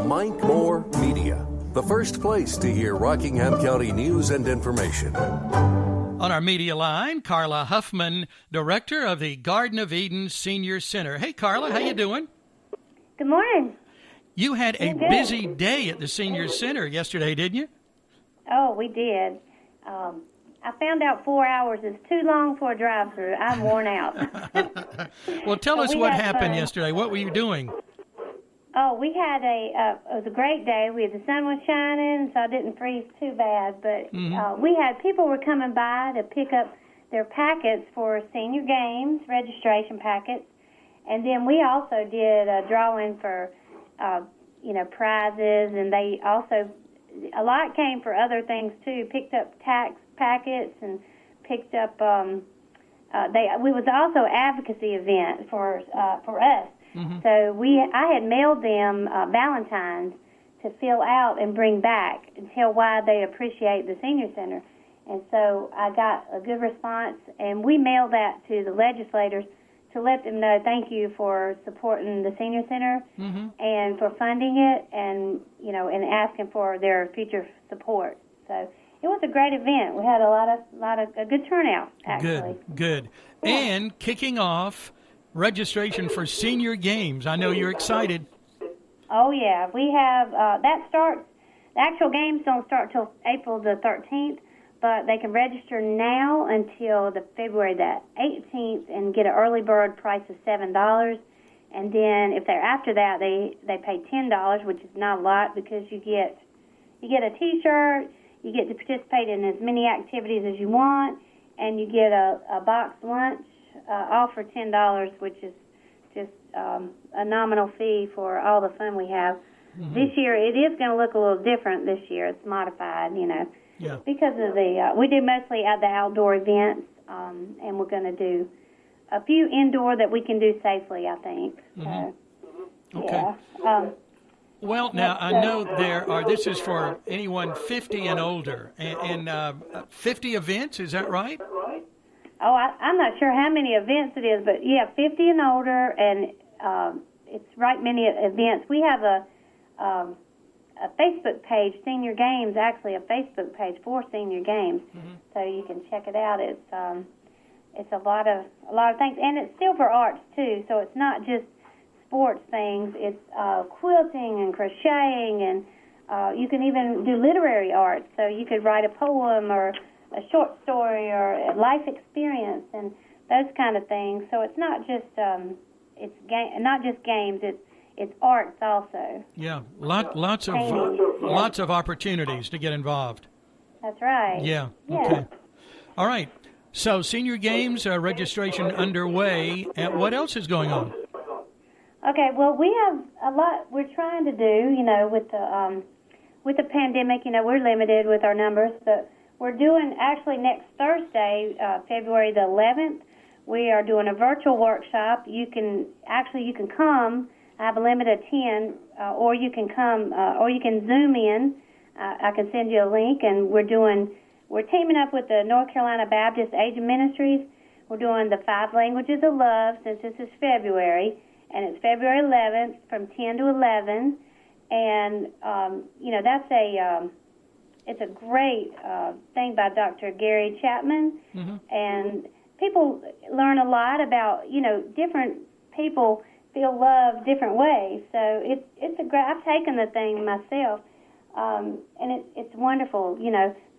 Mike Moore Media, the first place to hear Rockingham County news and information. On our media line, Carla Huffman, director of the Garden of Eden Senior Center. Hey, Carla, how you doing? Good morning. You had a busy day at the Senior Center yesterday, didn't you? Oh, we did. I found out 4 hours is too long for a drive-through. I'm worn out. Well, tell us what happened yesterday. What were you doing? Oh, we had it was a great day. The sun was shining, so I didn't freeze too bad. But we had people were coming by to pick up their packets for senior games, registration packets. And then we also did a drawing for, prizes. And they also, a lot came for other things, too. Picked up tax packets and picked up, we was also advocacy event for us. Mm-hmm. So I had mailed them Valentines to fill out and bring back and tell why they appreciate the Senior Center. And so I got a good response, and we mailed that to the legislators to let them know thank you for supporting the Senior Center and for funding it and, and asking for their future support. So it was a great event. We had a good turnout, actually. Good. Yeah. And kicking off registration for senior games. I know you're excited. Oh, yeah. We have, the actual games don't start till April the 13th, but they can register now until February the 18th and get an early bird price of $7. And then if they're after that, they pay $10, which is not a lot because you get a T-shirt, you get to participate in as many activities as you want, and you get a box lunch all for $10, which is just a nominal fee for all the fun we have. Mm-hmm. This year, it is going to look a little different this year. It's modified, Yeah. because of we do mostly at the outdoor events, and we're going to do a few indoor that we can do safely, I think. Mm-hmm. So, okay. Yeah. Well, now, I know this is for anyone 50 and older, and 50 events, is that right? Oh, I'm not sure how many events it is, but yeah, 50 and older, and it's right many events. We have a Facebook page, Senior Games, actually a Facebook page for Senior Games, so you can check it out. It's a lot of things, and it's still for arts too. So it's not just sports things. It's quilting and crocheting, and you can even do literary arts. So you could write a poem or a short story or a life experience and those kind of things. So it's not just not just games. It's arts also. Yeah, lots of opportunities to get involved. That's right. Yeah. Okay. All right. So Senior Games registration underway. And what else is going on? Okay. Well, we have a lot we're trying to do. With the pandemic, we're limited with our numbers, but we're doing, actually, next Thursday, February the 11th, we are doing a virtual workshop. You can come. I have a limit of 10, or you can come, or you can Zoom in. I can send you a link, and we're teaming up with the North Carolina Baptist Asian Ministries. We're doing the 5 languages of love since this is February, and it's February 11th from 10 to 11, and, that's it's a great thing by Dr. Gary Chapman, and people learn a lot about, different people feel love different ways. So it's a great. I've taken the thing myself, and it's wonderful.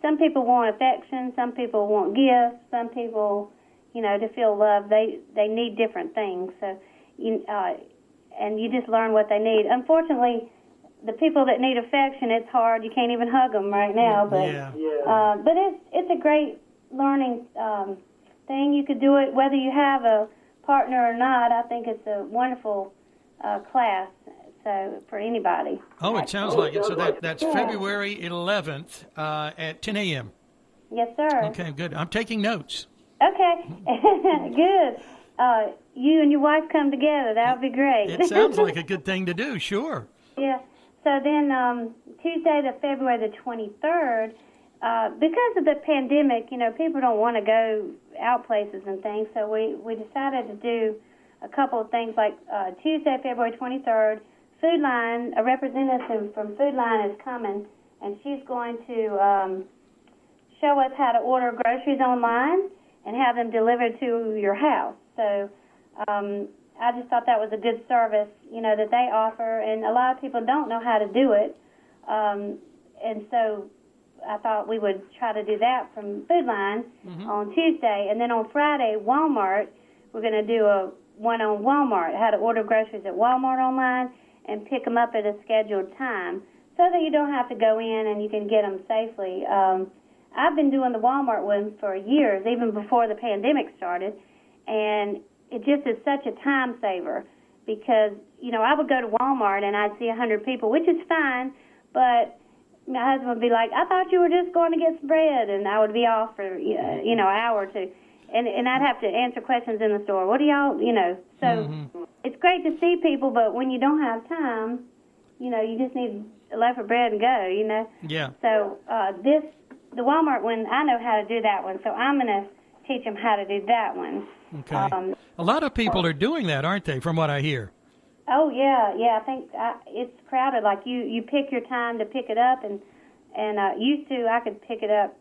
Some people want affection, some people want gifts, some people, to feel love. They need different things. So, and you just learn what they need. Unfortunately, the people that need affection, it's hard. You can't even hug them right now. But but it's a great learning thing. You could do it whether you have a partner or not. I think it's a wonderful class. So for anybody. Oh, it sounds like it. So that's February 11th at 10 a.m. Yes, sir. Okay, good. I'm taking notes. Okay, good. You and your wife come together. That would be great. It sounds like a good thing to do. Sure. Yeah. So then Tuesday, February the 23rd, because of the pandemic, people don't want to go out places and things, so we decided to do a couple of things like Tuesday, February 23rd, Food Line, a representative from Food Line is coming, and she's going to show us how to order groceries online and have them delivered to your house. So I just thought that was a good service, that they offer, and a lot of people don't know how to do it. And so I thought we would try to do that from Food Line on Tuesday. And then on Friday, Walmart, we're going to do a one on Walmart, how to order groceries at Walmart online and pick them up at a scheduled time so that you don't have to go in and you can get them safely. I've been doing the Walmart one for years, even before the pandemic started, and it just is such a time saver because, I would go to Walmart and I'd see 100 people, which is fine, but my husband would be like, I thought you were just going to get some bread, and I would be off for, an hour or two. And I'd have to answer questions in the store. What do y'all, So it's great to see people, but when you don't have time, you just need a loaf of bread and go, Yeah. So the Walmart one, I know how to do that one, so I'm going to teach them how to do that one. Okay. A lot of people are doing that, aren't they, from what I hear? Oh, yeah. I think it's crowded. Like, you pick your time to pick it up, and used to I could pick it up,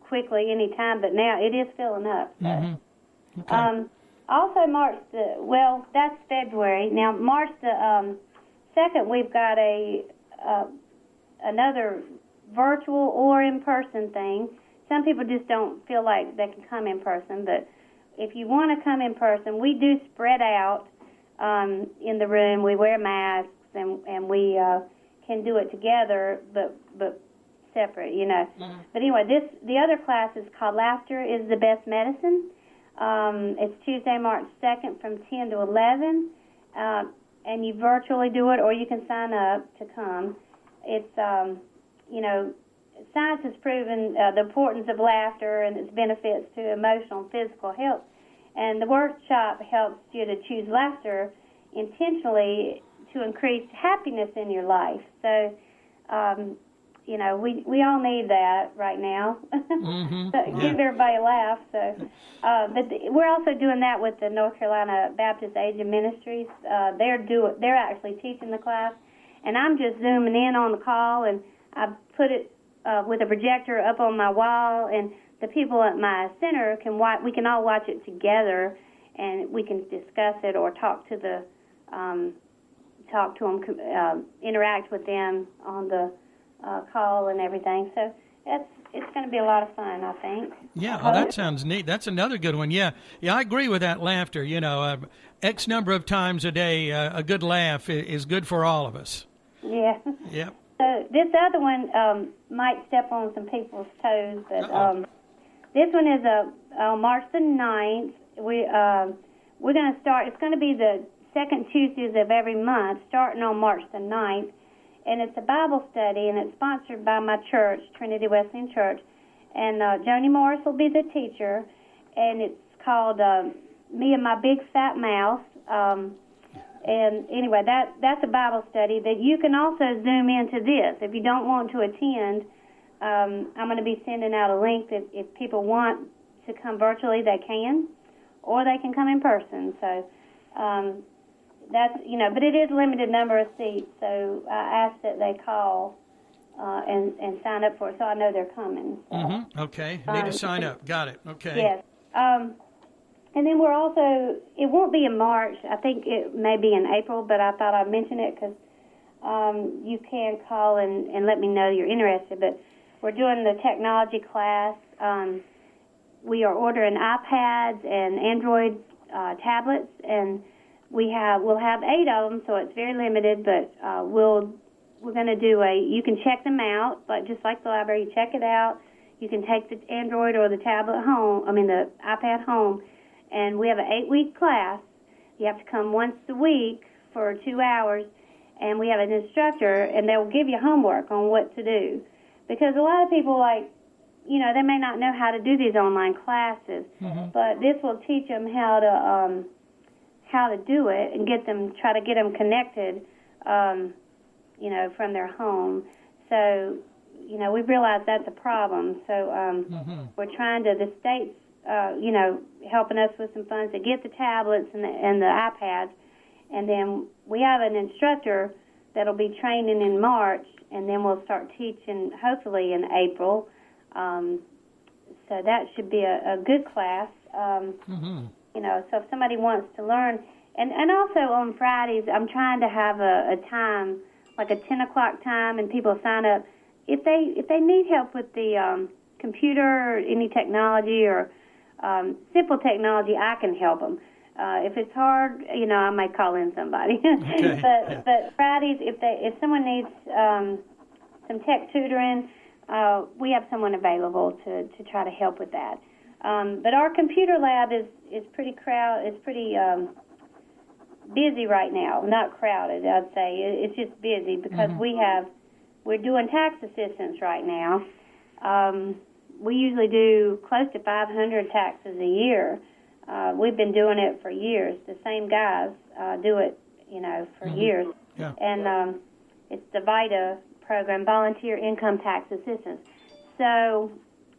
quickly any time, but now it is filling up. So. Okay. Also that's February. Now, March the 2nd, we've got another virtual or in-person thing. Some people just don't feel like they can come in person, but if you want to come in person, we do spread out in the room. We wear masks, and we can do it together, but separate, But anyway, the other class is called Laughter is the Best Medicine. It's Tuesday, March 2nd from 10 to 11, and you virtually do it, or you can sign up to come. It's, science has proven the importance of laughter and its benefits to emotional and physical health. And the workshop helps you to choose laughter intentionally to increase happiness in your life. So, we all need that right now. Give everybody a laugh. So, but we're also doing that with the North Carolina Baptist Asian Ministries. They're actually teaching the class, and I'm just zooming in on the call, and I put it with a projector up on my wall, and the people at my center can watch. We can all watch it together, and we can discuss it or talk to them, interact with them on the call and everything. So it's going to be a lot of fun, I think. Yeah, that sounds neat. That's another good one. Yeah, I agree with that laughter. X number of times a day, a good laugh is good for all of us. Yeah. Yeah. So this other one might step on some people's toes, but this one is on March the 9th. We're going to start. It's going to be the second Tuesdays of every month, starting on March the 9th. And it's a Bible study, and it's sponsored by my church, Trinity Wesleyan Church. And Joni Morris will be the teacher, and it's called Me and My Big Fat Mouth. And anyway, that's a Bible study that you can also Zoom into this. If you don't want to attend, I'm going to be sending out a link that if people want to come virtually, they can, or they can come in person. So that's, but it is a limited number of seats, so I ask that they call and sign up for it so I know they're coming. So, Okay. Need to sign up. Got it. Okay. Yes. And then we're also, it won't be in March. I think it may be in April, but I thought I'd mention it because you can call and let me know you're interested. But we're doing the technology class. We are ordering iPads and Android tablets, and we'll have 8 of them, so it's very limited. But we're going to do you can check them out, but just like the library, you check it out. You can take the Android or the tablet home. The iPad home. And we have an 8-week class. You have to come once a week for 2 hours, and we have an instructor, and they will give you homework on what to do. Because a lot of people, they may not know how to do these online classes, but this will teach them how to do it and try to get them connected, from their home. So, we realize that's a problem. So we're trying to, the state's helping us with some funds to get the tablets and the iPads, and then we have an instructor that'll be training in March, and then we'll start teaching hopefully in April. So that should be a good class. You know, so if somebody wants to learn, and also on Fridays, I'm trying to have a time, like a 10 o'clock time, and people sign up. If they need help with the computer or any technology or simple technology, I can help them. If it's hard, you know, I might call in somebody. Okay. But Fridays, if someone needs some tech tutoring, we have someone available to try to help with that. But our computer lab is pretty busy right now. Not crowded, I'd say. It's just busy because we're doing tax assistance right now. We usually do close to 500 taxes a year. We've been doing it for years. The same guys do it, you know, for years. Yeah. And it's the VITA program, Volunteer Income Tax Assistance. So,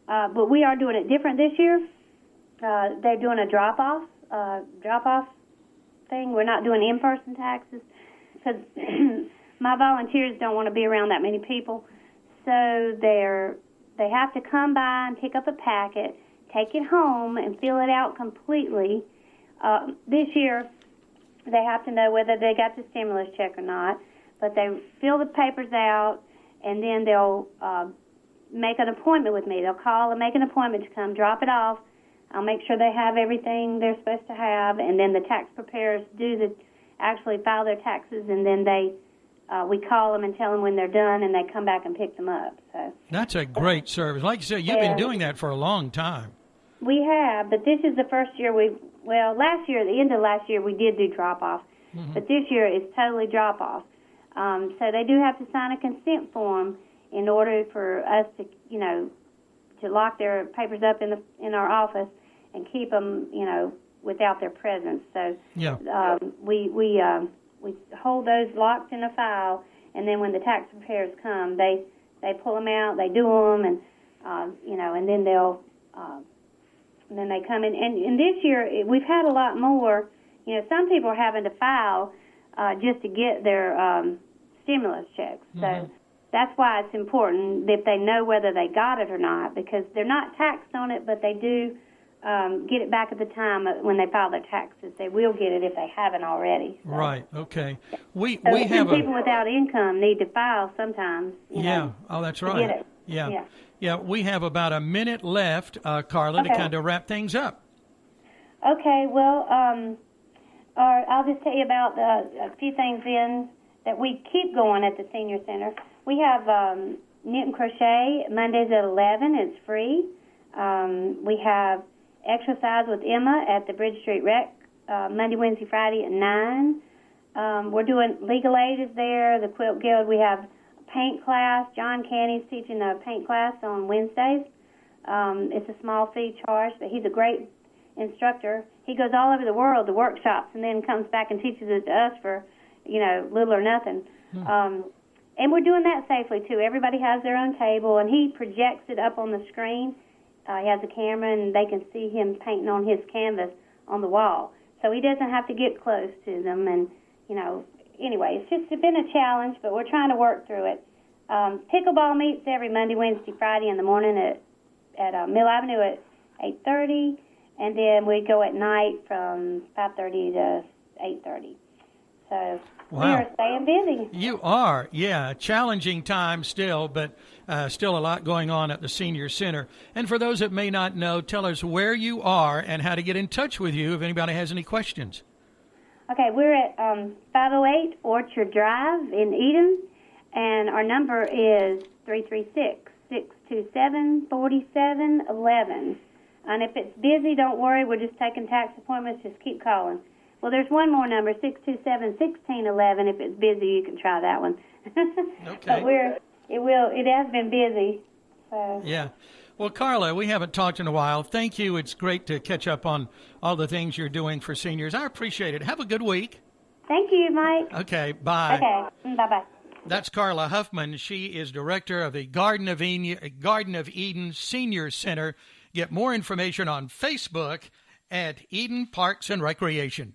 but we are doing it different this year. They're doing a drop-off thing. We're not doing in-person taxes because my volunteers don't want to be around that many people. So they have to come by and pick up a packet, take it home, and fill it out completely. This year, they have to know whether they got the stimulus check or not, but they fill the papers out, and then they'll make an appointment with me. They'll call and make an appointment to come drop it off. I'll make sure they have everything they're supposed to have, and then the tax preparers actually file their taxes, and then we call them and tell them when they're done, and they come back and pick them up. So that's a great service. Like you said, you've been doing that for a long time. We have, but this is the first year last year, at the end of last year, we did do drop-off, but this year it's totally drop-off. So they do have to sign a consent form in order for us to, you know, to lock their papers up in our office and keep them, you know, without their presence. So we hold those locked in a file, and then when the tax preparers come, they pull them out, they do them, and you know, and then and then they come in. And this year we've had a lot more. You know, some people are having to file just to get their stimulus checks. So that's why it's important if they know whether they got it or not, because they're not taxed on it, but they do get it back at the time when they file their taxes. They will get it if they haven't already. So. Right. Okay. We So have people without income need to file sometimes. You know, Oh, that's to right. get it. Yeah. We have about a minute left, Carla, to kind of wrap things up. Okay. Well, I'll just tell you about a few things that we keep going at the Senior Center. We have knit and crochet Mondays at 11. It's free. We have exercise with Emma at the Bridge Street Rec Monday, Wednesday, Friday at 9. We're doing Legal Aid is there, the Quilt Guild. We have a paint class. John Canny's teaching a paint class on Wednesdays. It's a small fee charge, but he's a great instructor. He goes all over the world to workshops and then comes back and teaches it to us for, you know, little or nothing. And we're doing that safely, too. Everybody has their own table, and he projects it up on the screen. He has a camera, and they can see him painting on his canvas on the wall. So he doesn't have to get close to them. And, you know, anyway, it's been a challenge, but we're trying to work through it. Pickleball meets every Monday, Wednesday, Friday in the morning at Mill Avenue at 8:30, and then we go at night from 5:30 to 8:30. So we are staying busy. You are, yeah. Challenging time still, but still a lot going on at the Senior Center. And for those that may not know, tell us where you are and how to get in touch with you if anybody has any questions. Okay, we're at 508 Orchard Drive in Eden, and our number is 336-627-4711. And if it's busy, don't worry. We're just taking tax appointments. Just keep calling. Well, there's one more number, 627-1611. If it's busy, you can try that one. Okay. But it has been busy. So. Yeah. Well, Carla, we haven't talked in a while. Thank you. It's great to catch up on all the things you're doing for seniors. I appreciate it. Have a good week. Thank you, Mike. Okay, bye. Okay, bye-bye. That's Carla Huffman. She is director of the Garden of Eden Senior Center. Get more information on Facebook at Eden Parks and Recreation.